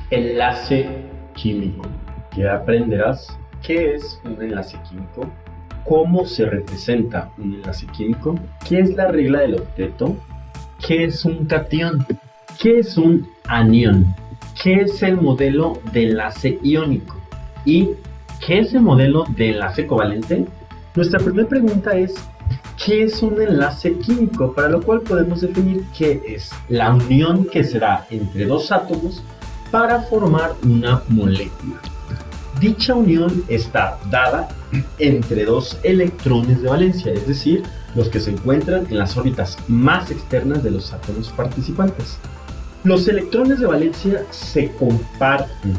Enlace químico. Ya aprenderás qué es un enlace químico, cómo se representa un enlace químico, qué es la regla del octeto, qué es un catión, qué es un anión, qué es el modelo de enlace iónico y qué es el modelo de enlace covalente. Nuestra primera pregunta es: ¿qué es un enlace químico? Para lo cual podemos definir qué es la unión que se da entre dos átomos para formar una molécula. Dicha unión está dada entre dos electrones de valencia, es decir, los que se encuentran en las órbitas más externas de los átomos participantes. Los electrones de valencia se comparten,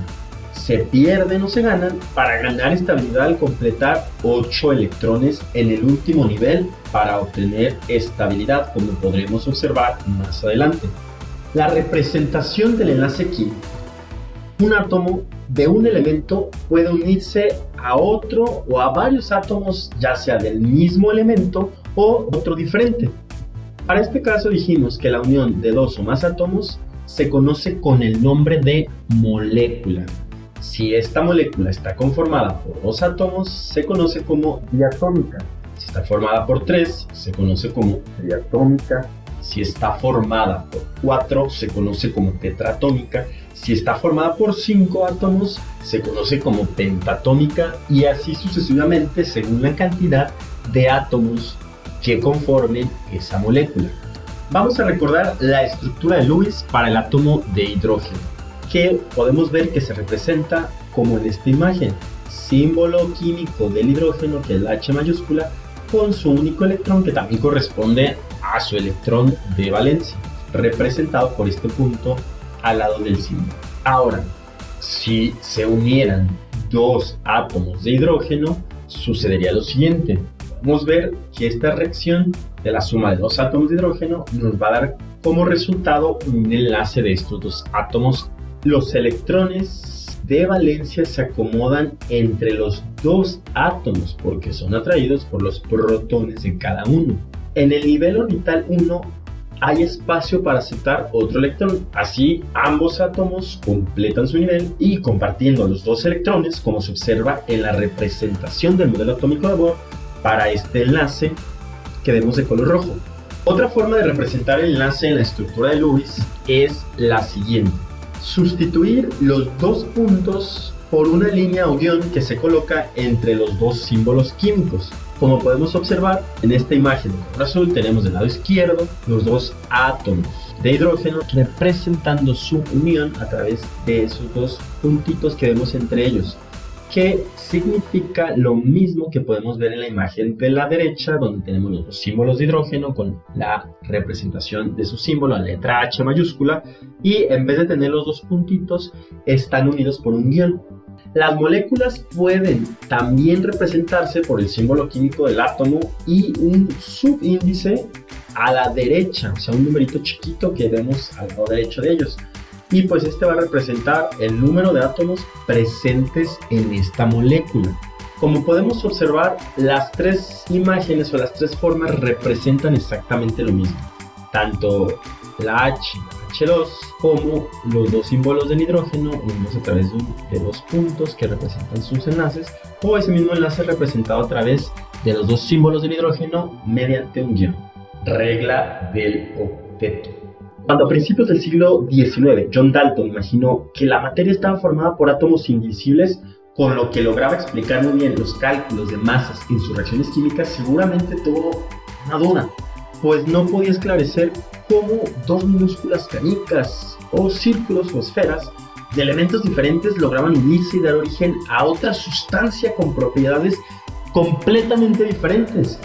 se pierden o se ganan para ganar estabilidad al completar 8 electrones en el último nivel para obtener estabilidad, como podremos observar más adelante. La representación del enlace químico. Un átomo de un elemento puede unirse a otro o a varios átomos, ya sea del mismo elemento o otro diferente. Para este caso dijimos que la unión de dos o más átomos se conoce con el nombre de molécula. Si esta molécula está conformada por dos átomos, se conoce como diatómica. Si está formada por tres, se conoce como triatómica. Si está formada por 4, se conoce como tetratómica. Si está formada por 5 átomos, se conoce como pentatómica, y así sucesivamente según la cantidad de átomos que conformen esa molécula. Vamos a recordar la estructura de Lewis para el átomo de hidrógeno, que podemos ver que se representa como en esta imagen: símbolo químico del hidrógeno, que es la H mayúscula, con su único electrón, que también corresponde a su electrón de valencia, representado por este punto al lado del símbolo. Ahora, si se unieran dos átomos de hidrógeno, sucedería lo siguiente. Podemos ver que esta reacción de la suma de dos átomos de hidrógeno nos va a dar como resultado un enlace de estos dos átomos. Los electrones de valencia se acomodan entre los dos átomos porque son atraídos por los protones de cada uno. En el nivel orbital 1 hay espacio para aceptar otro electrón, así ambos átomos completan su nivel y, compartiendo los dos electrones, como se observa en la representación del modelo atómico de Bohr para este enlace que vemos de color rojo. Otra forma de representar el enlace en la estructura de Lewis es la siguiente: sustituir los dos puntos por una línea o guión que se coloca entre los dos símbolos químicos. Como podemos observar en esta imagen de color azul, tenemos del lado izquierdo los dos átomos de hidrógeno representando su unión a través de esos dos puntitos que vemos entre ellos, que significa lo mismo que podemos ver en la imagen de la derecha, donde tenemos los dos símbolos de hidrógeno con la representación de su símbolo, la letra H mayúscula, y en vez de tener los dos puntitos, están unidos por un guión. Las moléculas pueden también representarse por el símbolo químico del átomo y un subíndice a la derecha, o sea, un numerito chiquito que vemos al lado derecho de ellos. Y pues este va a representar el número de átomos presentes en esta molécula. Como podemos observar, las tres imágenes o las tres formas representan exactamente lo mismo. Tanto la H, H2, como los dos símbolos del hidrógeno unidos a través de dos puntos que representan sus enlaces, o ese mismo enlace representado a través de los dos símbolos del hidrógeno mediante un guión. Regla del octeto. Cuando a principios del siglo XIX John Dalton imaginó que la materia estaba formada por átomos indivisibles, con lo que lograba explicar muy bien los cálculos de masas en sus reacciones químicas, seguramente tuvo una duda, pues no podía esclarecer cómo dos minúsculas canicas o círculos o esferas de elementos diferentes lograban unirse y dar origen a otra sustancia con propiedades completamente diferentes.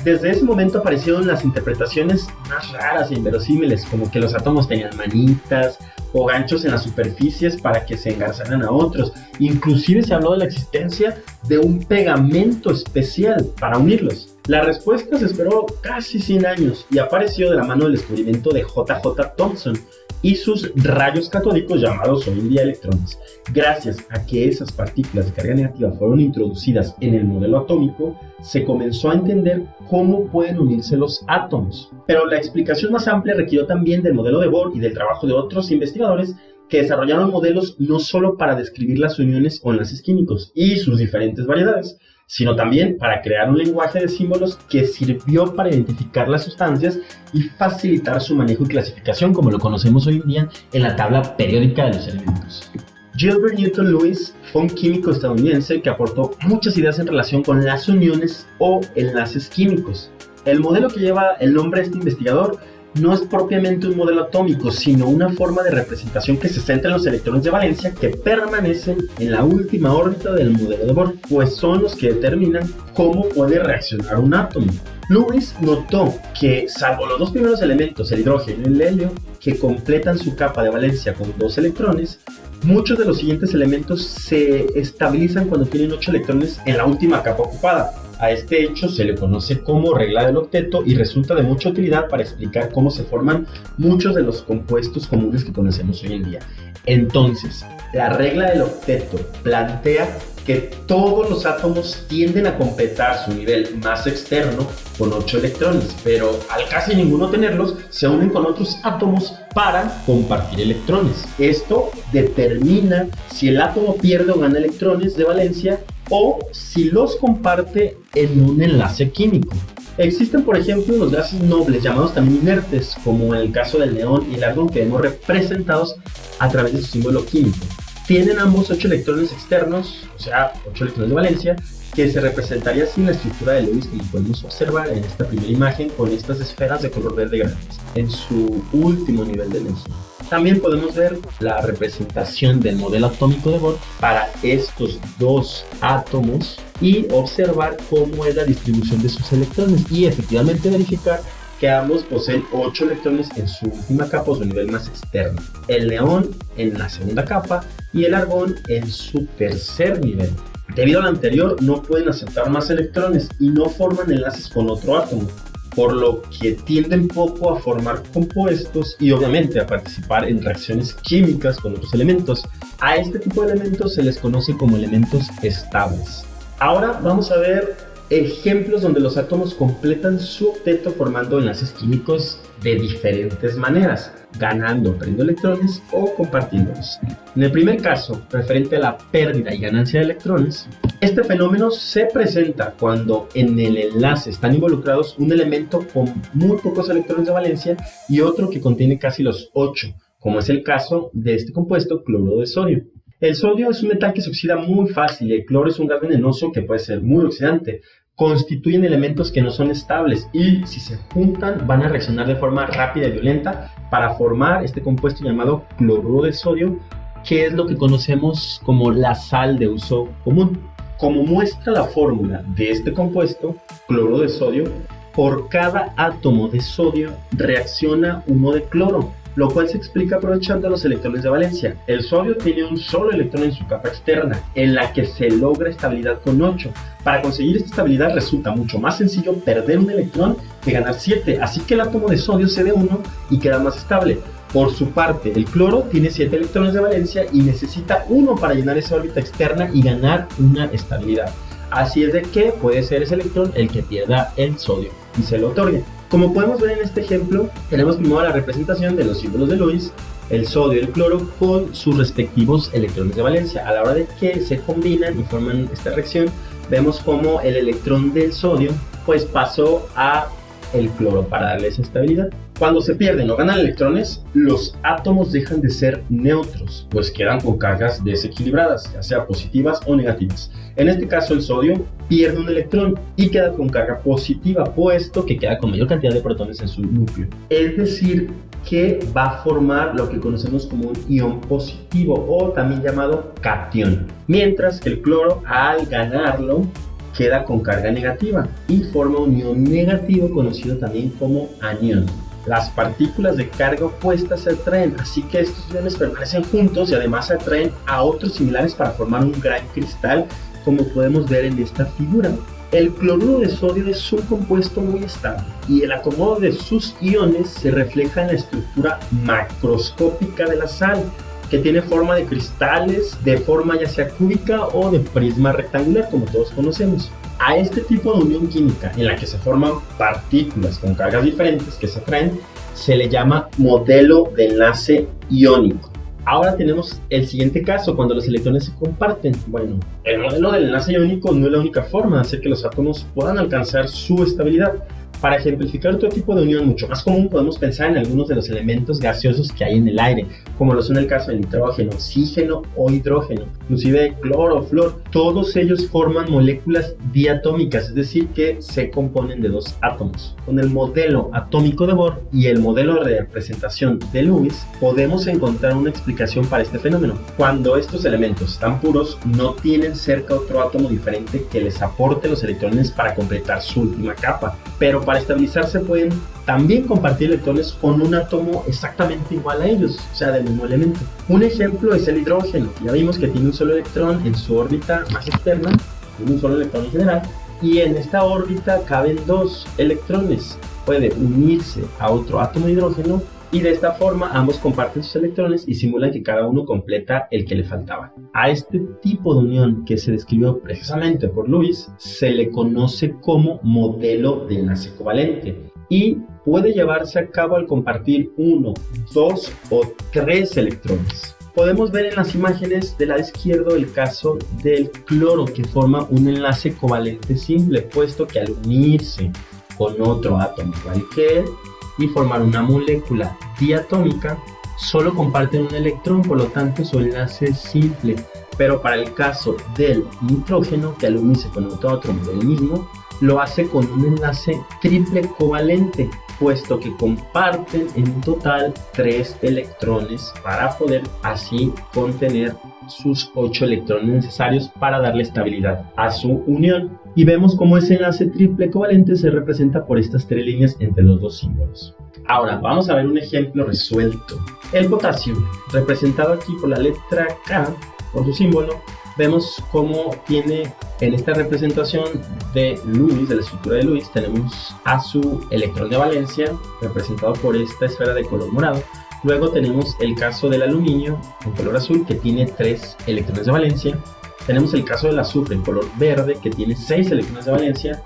Desde ese momento aparecieron las interpretaciones más raras e inverosímiles, como que los átomos tenían manitas o ganchos en las superficies para que se engarzaran a otros. Inclusive se habló de la existencia de un pegamento especial para unirlos. La respuesta se esperó casi 100 años y apareció de la mano del descubrimiento de J.J. Thomson y sus rayos catódicos, llamados hoy en día electrones. Gracias a que esas partículas de carga negativa fueron introducidas en el modelo atómico, se comenzó a entender cómo pueden unirse los átomos. Pero la explicación más amplia requirió también del modelo de Bohr y del trabajo de otros investigadores que desarrollaron modelos no solo para describir las uniones o enlaces químicos y sus diferentes variedades, sino también para crear un lenguaje de símbolos que sirvió para identificar las sustancias y facilitar su manejo y clasificación, como lo conocemos hoy en día en la tabla periódica de los elementos. Gilbert Newton Lewis fue un químico estadounidense que aportó muchas ideas en relación con las uniones o enlaces químicos. El modelo que lleva el nombre de este investigador no es propiamente un modelo atómico, sino una forma de representación que se centra en los electrones de valencia que permanecen en la última órbita del modelo de Bohr, pues son los que determinan cómo puede reaccionar un átomo. Lewis notó que, salvo los dos primeros elementos, el hidrógeno y el helio, que completan su capa de valencia con 2 electrones, muchos de los siguientes elementos se estabilizan cuando tienen 8 electrones en la última capa ocupada. A este hecho se le conoce como regla del octeto y resulta de mucha utilidad para explicar cómo se forman muchos de los compuestos comunes que conocemos hoy en día. Entonces, la regla del octeto plantea que todos los átomos tienden a completar su nivel más externo con 8 electrones, pero al casi ninguno tenerlos, se unen con otros átomos para compartir electrones. Esto determina si el átomo pierde o gana electrones de valencia o si los comparte en un enlace químico. Existen, por ejemplo, los gases nobles llamados también inertes, como en el caso del neón y el argón, que vemos representados a través de su símbolo químico. Tienen ambos 8 electrones externos, o sea, 8 electrones de valencia, que se representaría así en la estructura de Lewis, como podemos observar en esta primera imagen con estas esferas de color verde grandes en su último nivel de energía. También podemos ver la representación del modelo atómico de Bohr para estos dos átomos y observar cómo es la distribución de sus electrones y efectivamente verificar que ambos poseen 8 electrones en su última capa o su nivel más externo. El neón en la segunda capa y el argón en su tercer nivel. Debido a lo anterior, no pueden aceptar más electrones y no forman enlaces con otro átomo, por lo que tienden poco a formar compuestos y obviamente a participar en reacciones químicas con otros elementos. A este tipo de elementos se les conoce como elementos estables. Ahora vamos a ver ejemplos donde los átomos completan su octeto formando enlaces químicos de diferentes maneras, ganando o perdiendo electrones o compartiéndolos. En el primer caso, referente a la pérdida y ganancia de electrones, este fenómeno se presenta cuando en el enlace están involucrados un elemento con muy pocos electrones de valencia y otro que contiene casi los 8, como es el caso de este compuesto cloruro de sodio. El sodio es un metal que se oxida muy fácil y el cloro es un gas venenoso que puede ser muy oxidante. Constituyen elementos que no son estables y si se juntan van a reaccionar de forma rápida y violenta para formar este compuesto llamado cloruro de sodio, que es lo que conocemos como la sal de uso común. Como muestra la fórmula de este compuesto, cloruro de sodio, por cada átomo de sodio reacciona uno de cloro, lo cual se explica aprovechando los electrones de valencia. El sodio tiene un solo electrón en su capa externa, en la que se logra estabilidad con 8. Para conseguir esta estabilidad resulta mucho más sencillo perder un electrón que ganar 7, así que el átomo de sodio cede 1 y queda más estable. Por su parte, el cloro tiene 7 electrones de valencia y necesita 1 para llenar esa órbita externa y ganar una estabilidad. Así es de que puede ser ese electrón el que pierda el sodio y se lo otorgue. Como podemos ver en este ejemplo, tenemos primero la representación de los símbolos de Lewis, el sodio y el cloro con sus respectivos electrones de valencia. A la hora de que se combinan y forman esta reacción, vemos como el electrón del sodio pues pasó a el cloro para darle esa estabilidad. Cuando se pierden o ganan electrones, los átomos dejan de ser neutros, pues quedan con cargas desequilibradas, ya sea positivas o negativas. En este caso el sodio pierde un electrón y queda con carga positiva, puesto que queda con mayor cantidad de protones en su núcleo. Es decir, que va a formar lo que conocemos como un ion positivo o también llamado cation. Mientras que el cloro, al ganarlo, queda con carga negativa y forma un ion negativo conocido también como anión. Las partículas de carga opuesta se atraen, así que estos iones permanecen juntos y además se atraen a otros similares para formar un gran cristal, como podemos ver en esta figura. El cloruro de sodio es un compuesto muy estable y el acomodo de sus iones se refleja en la estructura macroscópica de la sal, que tiene forma de cristales, de forma ya sea cúbica o de prisma rectangular, como todos conocemos. A este tipo de unión química, en la que se forman partículas con cargas diferentes que se atraen, se le llama modelo de enlace iónico. Ahora tenemos el siguiente caso, cuando los electrones se comparten. Bueno, el modelo del enlace iónico no es la única forma de hacer que los átomos puedan alcanzar su estabilidad. Para ejemplificar otro tipo de unión mucho más común, podemos pensar en algunos de los elementos gaseosos que hay en el aire, como lo son el caso del nitrógeno, oxígeno o hidrógeno, inclusive cloro, flor. Todos ellos forman moléculas diatómicas, es decir, que se componen de dos átomos. Con el modelo atómico de Bohr y el modelo de representación de Lewis, podemos encontrar una explicación para este fenómeno. Cuando estos elementos están puros, no tienen cerca otro átomo diferente que les aporte los electrones para completar su última capa, pero para estabilizarse pueden también compartir electrones con un átomo exactamente igual a ellos, o sea, del mismo elemento. Un ejemplo es el hidrógeno. Ya vimos que tiene un solo electrón en su órbita más externa, tiene un solo electrón en general, y en esta órbita caben dos electrones. Puede unirse a otro átomo de hidrógeno y de esta forma ambos comparten sus electrones y simulan que cada uno completa el que le faltaba. A este tipo de unión, que se describió precisamente por Lewis, se le conoce como modelo de enlace covalente y puede llevarse a cabo al compartir uno, dos o tres electrones. Podemos ver en las imágenes del lado izquierdo el caso del cloro, que forma un enlace covalente simple, puesto que al unirse con otro átomo igual que él y formar una molécula diatómica, solo comparten un electrón, por lo tanto su enlace es simple. Pero para el caso del nitrógeno, que al unirse con otro átomo del mismo, lo hace con un enlace triple covalente, puesto que comparten en total 3 electrones para poder así contener sus 8 electrones necesarios para darle estabilidad a su unión. Y vemos cómo ese enlace triple covalente se representa por estas 3 líneas entre los dos símbolos. Ahora vamos a ver un ejemplo resuelto. El potasio, representado aquí por la letra K, por su símbolo, vemos cómo tiene en esta representación de Lewis, de la estructura de Lewis, tenemos a su electrón de valencia representado por esta esfera de color morado. Luego tenemos el caso del aluminio en color azul, que tiene 3 electrones de valencia. Tenemos el caso del azufre en color verde, que tiene 6 electrones de valencia.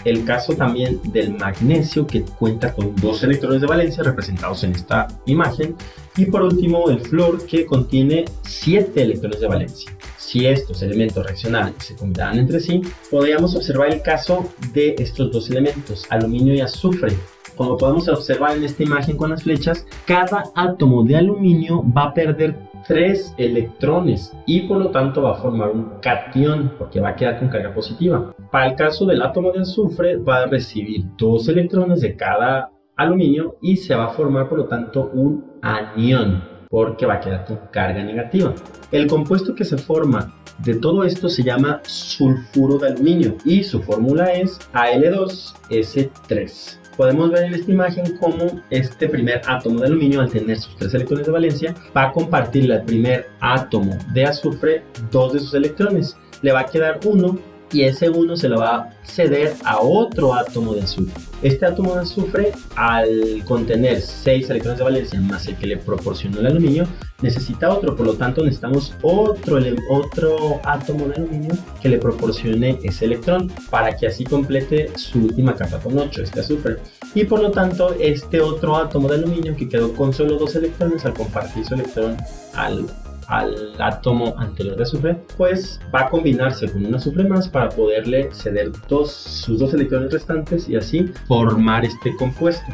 El caso también del magnesio, que cuenta con 2 electrones de valencia representados en esta imagen. Y por último el flúor, que contiene 7 electrones de valencia. Si estos elementos reaccionaran y se combinaran entre sí, podríamos observar el caso de estos dos elementos, aluminio y azufre. Como podemos observar en esta imagen con las flechas, cada átomo de aluminio va a perder 3 electrones y por lo tanto va a formar un catión, porque va a quedar con carga positiva. Para el caso del átomo de azufre, va a recibir 2 electrones de cada aluminio y se va a formar por lo tanto un anión, porque va a quedar con carga negativa. El compuesto que se forma de todo esto se llama sulfuro de aluminio y su fórmula es Al2S3. Podemos ver en esta imagen cómo este primer átomo de aluminio, al tener sus 3 electrones de valencia, va a compartirle al primer átomo de azufre 2 de sus electrones. Le va a quedar 1 y ese 1 se lo va a ceder a otro átomo de azufre. Este átomo de azufre, al contener 6 electrones de valencia más el que le proporcionó el aluminio, necesita otro, por lo tanto necesitamos otro átomo de aluminio que le proporcione ese electrón para que así complete su última capa con 8, este azufre. Y por lo tanto este otro átomo de aluminio, que quedó con solo 2 electrones, al compartir su electrón al átomo anterior de azufre, pues va a combinarse con un azufre más para poderle ceder sus 2 electrones restantes y así formar este compuesto.